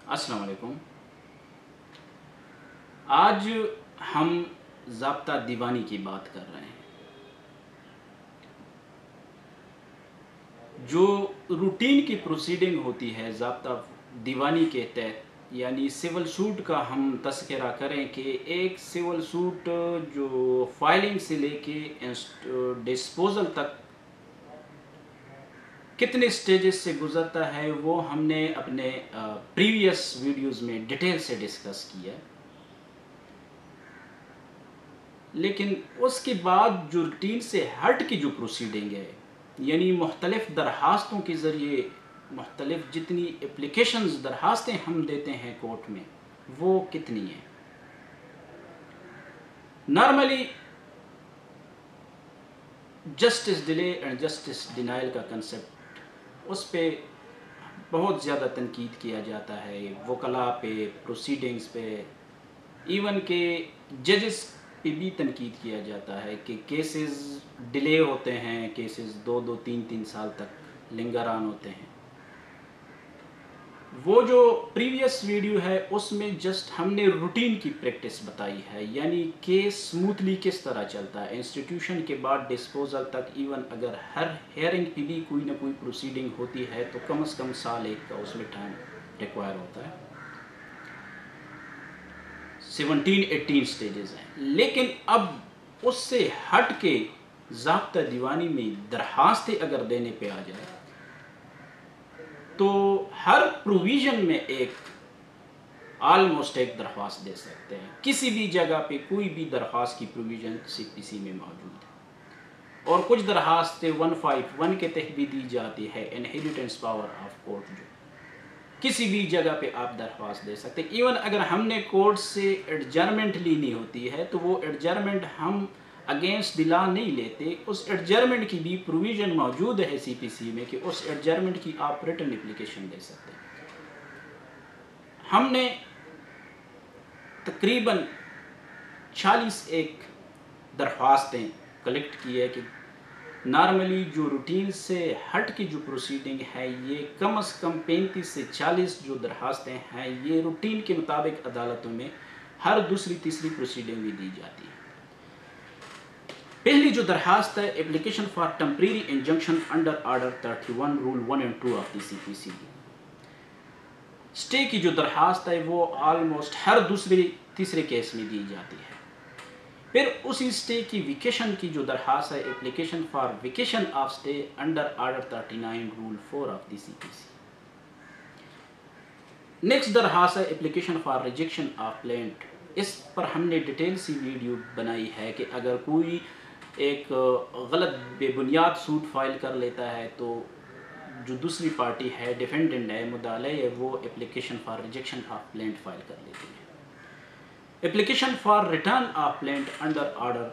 السلام علیکم۔ آج ہم ضابطہ دیوانی کی بات کر رہے ہیں۔ جو روٹین کی پروسیڈنگ ہوتی ہے ضابطہ دیوانی کے تحت، یعنی سول سوٹ کا ہم تذکرہ کریں کہ ایک سول سوٹ جو فائلنگ سے لے کے ڈسپوزل تک کتنے سٹیجز سے گزرتا ہے، وہ ہم نے اپنے پریویس ویڈیوز میں ڈیٹیل سے ڈسکس کیا۔ لیکن اس کے بعد جو روٹین سے ہٹ کی جو پروسیڈنگ ہے، یعنی مختلف درخواستوں کے ذریعے مختلف جتنی اپلیکیشنز درخواستیں ہم دیتے ہیں کورٹ میں، وہ کتنی ہیں۔ Normally justice delay and justice denial کا کنسپٹ، اس پہ بہت زیادہ تنقید کیا جاتا ہے، وکلاء پہ، پروسیڈنگز پہ، ایون کہ ججز پہ بھی تنقید کیا جاتا ہے کہ کیسز ڈیلے ہوتے ہیں، کیسز 2-3 سال تک لنگران ہوتے ہیں۔ وہ جو پریویس ویڈیو ہے اس میں جسٹ ہم نے روٹین کی پریکٹس بتائی ہے، یعنی کیس سموتھلی کس طرح چلتا ہے انسٹیٹیوشن کے بعد ڈسپوزل تک۔ ایون اگر ہر ہیئرنگ پہ بھی کوئی نہ کوئی پروسیڈنگ ہوتی ہے تو کم از کم سال ایک کا اس میں ٹائم ریکوائر ہوتا ہے۔ 17-18 سٹیجز ہیں۔ لیکن اب اس سے ہٹ کے ضابطہ دیوانی میں درخواستیں اگر دینے پہ آ جائے تو ہر پروویژن میں آلموسٹ ایک درخواست دے سکتے ہیں۔ کسی بھی جگہ پہ کوئی بھی درخواست کی پروویژن CPC میں موجود ہے، اور کچھ درخواستیں 151 کے تحت بھی دی جاتی ہے، انہیریٹنس پاور آف کورٹ، جو کسی بھی جگہ پہ آپ درخواست دے سکتے ہیں۔ ایون اگر ہم نے کورٹ سے ایڈجرمنٹ لینی ہوتی ہے تو وہ ایڈجرمنٹ ہم اگینسٹ دی لا نہیں لیتے، اس ایڈجرمنٹ کی بھی پروویژن موجود ہے CPC میں کہ اس ایڈجرمنٹ کی آپ ریٹن اپلیکیشن دے سکتے ہیں۔ ہم نے تقریباً 41 درخواستیں کلیکٹ کی ہے کہ نارملی جو روٹین سے ہٹ کی جو پروسیڈنگ ہے، یہ کم از کم 35 سے 40 جو درخواستیں ہیں، یہ روٹین کے مطابق عدالتوں میں ہر دوسری تیسری پروسیڈنگ بھی دی جاتی ہے۔ پہلی جو درخواست ہے، application for temporary injunction under order 31 rule 1 and 2 of the CPC۔ Stay کی جو درخواست ہے وہ آلموسٹ ہر دوسرے تیسرے کیس میں دی جاتی ہے۔ پھر اسی اسٹے کی ویکیشن کی جو درخواست ہے، application for vacation of stay under order 39 rule 4 of the CPC۔ Next درخواست ہے application for rejection of plaint. اس پر ہم نے ڈیٹیل سی ویڈیو بنائی ہے کہ اگر کوئی ایک غلط بے بنیاد سوٹ فائل کر لیتا ہے تو جو دوسری پارٹی ہے، ڈیفینڈنٹ ہے، مدعی ہے، وہ application for rejection of plaint file کر لیتی ہے۔ Application for return of plaint under order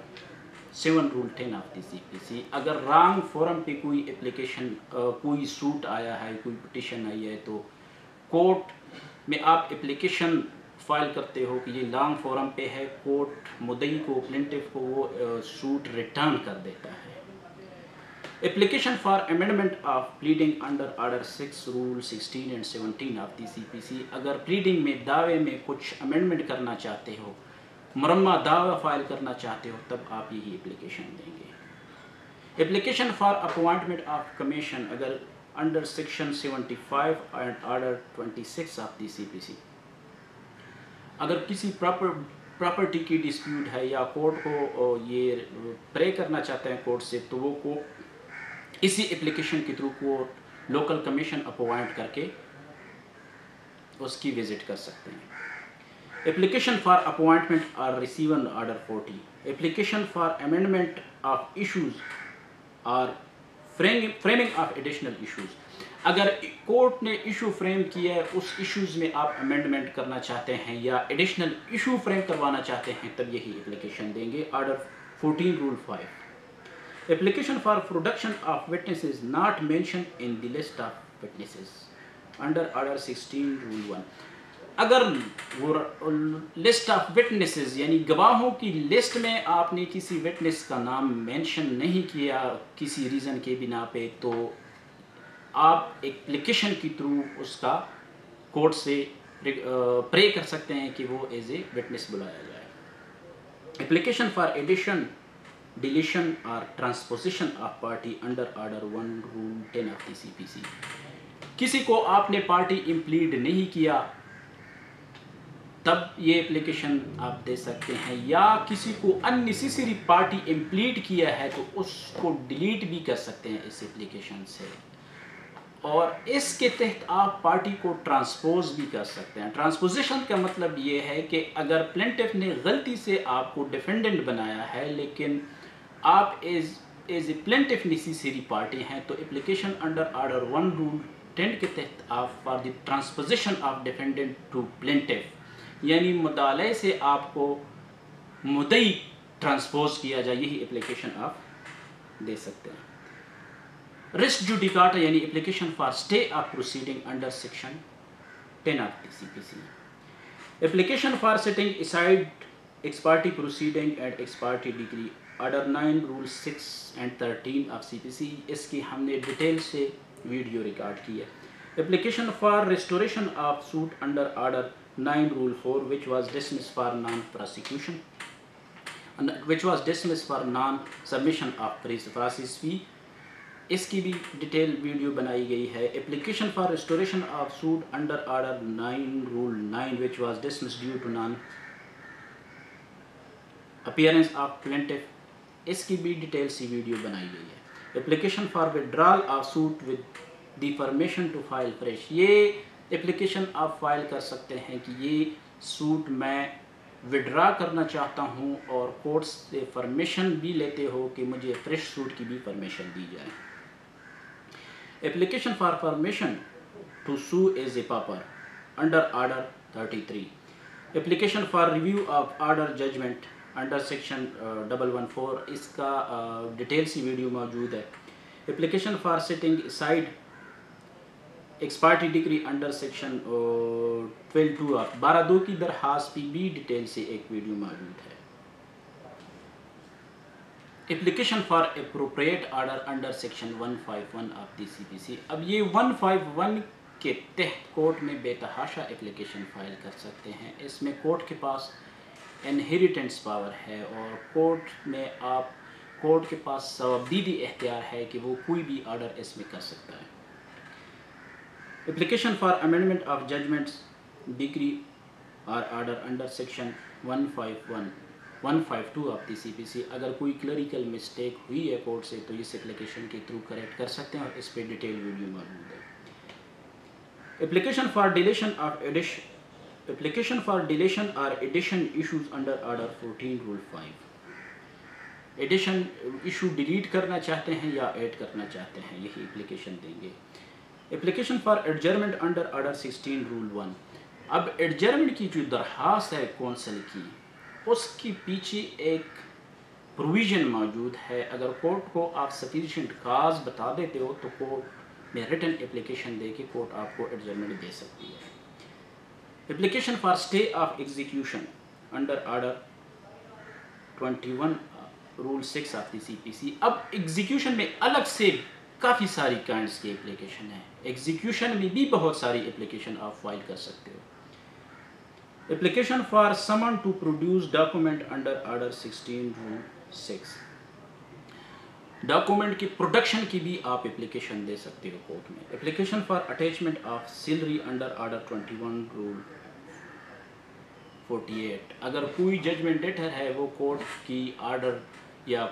7 rule 10 of the CPC۔ اگر رانگ فورم پہ کوئی اپلیکیشن کوئی سوٹ آیا ہے، کوئی پٹیشن آئی ہے، تو کورٹ میں آپ اپلیکیشن فائل کرتے ہو کہ یہ لانگ فورم پہ ہے، کورٹ مدعی کو، پلینٹف کو وہ سوٹ ریٹرن کر دیتا ہے۔ Application for amendment of pleading under order 6 rule 16 and 17 of the CPC۔ اگر پلیڈنگ میں دعوے میں کچھ امینڈمنٹ کرنا چاہتے ہو، مرمہ دعویٰ فائل کرنا چاہتے ہو، تب آپ یہی اپلیکیشن دیں گے۔ Application for appointment of commission اگر under section 75 and order 26 of the CPC۔ اگر کسی پراپرٹی کی ڈسپیوٹ ہے یا کورٹ کو یہ پرے کرنا چاہتے ہیں کورٹ سے، تو وہ کو اسی اپلیکیشن کے through court local commission appoint کر کے اس کی وزٹ کر سکتے ہیں۔ Application for appointment or receive in order 40۔ Application for amendment of issues or framing of additional issues. اگر کورٹ نے ایشو فریم کیا ہے، اس ایشوز میں آپ امینڈمنٹ کرنا چاہتے ہیں یا ایڈیشنل ایشو فریم کروانا چاہتے ہیں، تب یہی اپلیکیشن دیں گے۔ Order 14 rule 5۔ Application for production of witnesses not mentioned in the list of witnesses under order 16 rule 1۔ اگر وہ لسٹ آف وٹنسز یعنی گواہوں کی لسٹ میں آپ نے کسی وٹنس کا نام مینشن نہیں کیا کسی ریزن کے بنا پہ، تو آپ اپلیکیشن کے تھرو اس کا کورٹ سے پرے کر سکتے ہیں کہ وہ ایز اے وٹنس بلایا جائے. اپلیکیشن فار ایڈیشن ڈیلیشن اور transposition of party under order 1 rule 10 of the CPC. کسی کو آپ نے پارٹی امپلیڈ نہیں کیا تب یہ اپلیکیشن آپ دے سکتے ہیں, یا کسی کو ان نیسیسری پارٹی امپلیڈ کیا ہے تو اس کو ڈیلیٹ بھی کر سکتے ہیں اس اپلیکیشن سے, اور اس کے تحت آپ پارٹی کو ٹرانسپوز بھی کر سکتے ہیں. ٹرانسپوزیشن کا مطلب یہ ہے کہ اگر پلینٹف نے غلطی سے آپ کو ڈیفینڈنٹ بنایا ہے لیکن آپ as a plaintiff necessary party ہیں, تو اپلیکیشن انڈر آرڈر 1 رول 10 کے تحت آپ for the transposition of defendant to plaintiff, یعنی مدعلے سے آپ کو مدعی ٹرانسپوز کیا جائے, یہی اپلیکیشن آپ دے سکتے ہیں. ریس جوڈیکاٹا یعنی application for stay of proceeding under section 10 of the CPC. Application for setting aside ex parte proceeding and ex parte decree order 9 rule 6 and 13 of CPC. اس کی ہم نے ڈیٹیل سے ویڈیو ریکارڈ کی ہے. Application for restoration of suit under order 9 rule 4 which was dismissed for non-prosecution which was dismissed for non-submission of process fee. اس کی بھی ڈیٹیل ویڈیو بنائی گئی ہے. Application for restoration of suit under order 9 rule 9 which was dismissed due to non appearance of plaintiff, اس کی بھی detail سی video بنائی گئی ہے. Application for withdrawal of suit with the permission to file fresh, یہ اپلیکیشن آپ file کر سکتے ہیں کہ یہ سوٹ میں وڈرا کرنا چاہتا ہوں, اور کورٹ سے پرمیشن بھی لیتے ہو کہ مجھے فریش سوٹ کی بھی پرمیشن دی جائے. Application for permission to sue as a pauper under order 33. Application for review of order judgement under section 114, اس کا ڈیٹیل سی ویڈیو موجود ہے. Application for setting aside ex parte decree under section 12(2) of 12(2) کی درخواست کی بھی ڈیٹیل سے ایک ویڈیو موجود ہے. Application for appropriate order under section 151 of the CPC. اب یہ 151 کے تحت کورٹ میں بے تحاشا اپلیکیشن فائل کر سکتے ہیں. اس میں کورٹ کے پاس انہیریٹنس پاور ہے, اور کورٹ کے پاس ثوابدیدی اختیار ہے کہ وہ کوئی بھی آرڈر اس میں کر سکتا ہے. Application for amendment of judgments decree اور order under section 152 of the CPC. اگر کوئی کلریکل مسٹیک ہوئی ہے کورٹ سے تو اس اپلیکیشن کے تھرو کریکٹ کر سکتے ہیں, اور اس پہ ڈیٹیل ویڈیو موجود ہے. Application for deletion of application for deletion اور addition issues under order 14 rule 5. Addition issue delete کرنا چاہتے ہیں یا ایڈ کرنا چاہتے ہیں, یہی اپلیکیشن دیں گے. Application for adjournment under order 16 rule 1. اب ایڈجرمنٹ کی جو درخواست ہے کونسل کی, اس کی پیچھے ایک پروویژن موجود ہے. اگر کورٹ کو آپ سفیشینٹ کاز بتا دیتے ہو تو کورٹ میں ریٹن اپلیکیشن دے کے کورٹ آپ کو ایڈجرمنٹ دے سکتی ہے. Application for stay of execution under order 21 rule 6 of the CPC. اب ایگزیکیوشن میں الگ سے کافی ساری کائنڈس کی اپلیکیشن ہیں. ایگزیکیوشن میں بھی بہت ساری اپلیکیشن آپ فائل کر سکتے ہو. Application for summon to produce document under order 16 rule 6. Document کی پروڈکشن کی بھی آپ اپلیکیشن دے سکتے ہو کورٹ میں. Application for attachment of salary under order 21 rule 48. اگر کوئی ججمنٹ ڈیٹر ہے وہ کورٹ کی آرڈر یا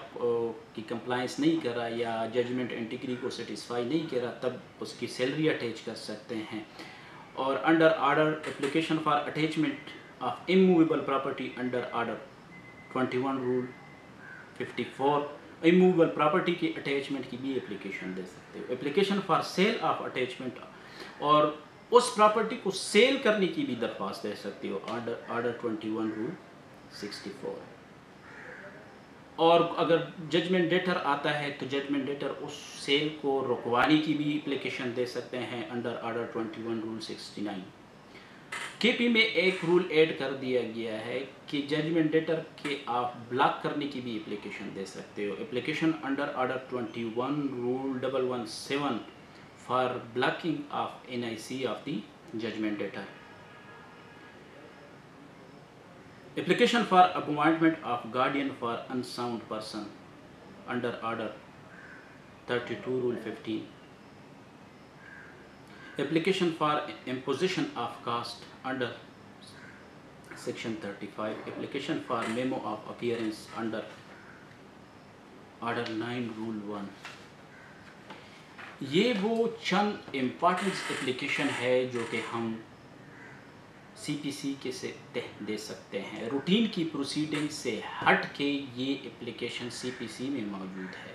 کی کمپلائنس نہیں کر رہا یا ججمنٹ انٹیگری کو سیٹسفائی نہیں کر رہا, تب اس کی سیلری اٹیچ کر سکتے ہیں. اور under order application for attachment of immovable property under order 21 rule 54, immovable property کی اٹیچمنٹ کی بھی اپلیکیشن دے سکتے ہو. Application for sale of attachment, اور اس پراپرٹی کو سیل کرنے کی بھی درخواست دے سکتے ہو آرڈر 21 رول 64. اور اگر ججمنٹ ڈیٹر آتا ہے تو ججمنٹ ڈیٹر اس سیل کو رکوانے کی بھی اپلیکیشن دے سکتے ہیں انڈر آرڈر 21 رول 69. KP میں ایک رول ایڈ کر دیا گیا ہے کہ ججمنٹ ڈیٹر کے آپ بلاک کرنے کی بھی اپلیکیشن دے سکتے ہو. Application under order 21 rule 117 for blocking of NIC of the judgment debtor. Application for appointment of guardian for unsound person under Order 32 Rule 15. Application for imposition of caste under Section 35. Application for memo of appearance under Order 9 Rule 1. یہ وہ چند important application ہے جو کہ ہم سی پی سی کے سے تحت دے سکتے ہیں. روٹین کی پروسیڈنگ سے ہٹ کے یہ اپلیکیشن سی پی سی میں موجود ہے.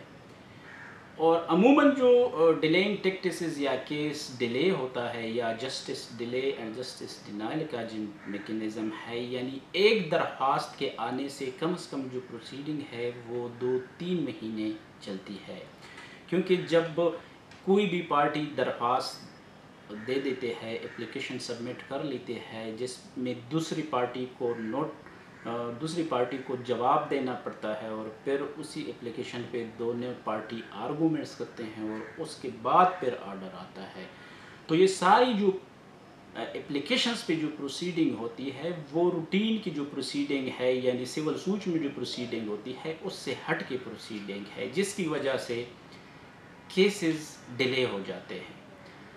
اور عموماً جو ڈیلینگ ٹیکٹسز یا کیس ڈیلے ہوتا ہے یا justice delay and justice denial کا جو میکنزم ہے، یعنی ایک درخواست کے آنے سے کم از کم جو پروسیڈنگ ہے وہ 2-3 مہینے چلتی ہے. کیونکہ جب کوئی بھی پارٹی درخواست دے دیتے ہیں، اپلیکیشن سبمٹ کر لیتے ہیں جس میں دوسری پارٹی کو جواب دینا پڑتا ہے، اور پھر اسی اپلیکیشن پہ دونوں پارٹی آرگومنٹس کرتے ہیں اور اس کے بعد پھر آرڈر آتا ہے. تو یہ ساری جو اپلیکیشنز پہ جو پروسیڈنگ ہوتی ہے وہ روٹین کی جو پروسیڈنگ ہے، یعنی سول سوٹ میں جو پروسیڈنگ ہوتی ہے اس سے ہٹ کے پروسیڈنگ ہے، جس کی وجہ سے کیسز ڈیلے ہو جاتے ہیں.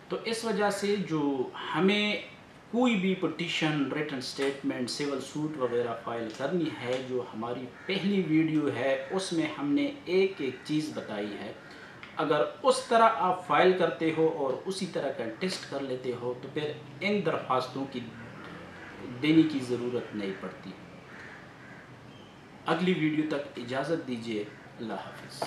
تو اس وجہ سے جو ہمیں کوئی بھی petition, written statement, civil suit وغیرہ فائل کرنی ہے، جو ہماری پہلی ویڈیو ہے اس میں ہم نے ایک ایک چیز بتائی ہے. اگر اس طرح آپ فائل کرتے ہو اور اسی طرح کنٹیسٹ کر لیتے ہو تو پھر ان درخواستوں کی دینے کی ضرورت نہیں پڑتی. اگلی ویڈیو تک اجازت دیجیے. اللہ حافظ.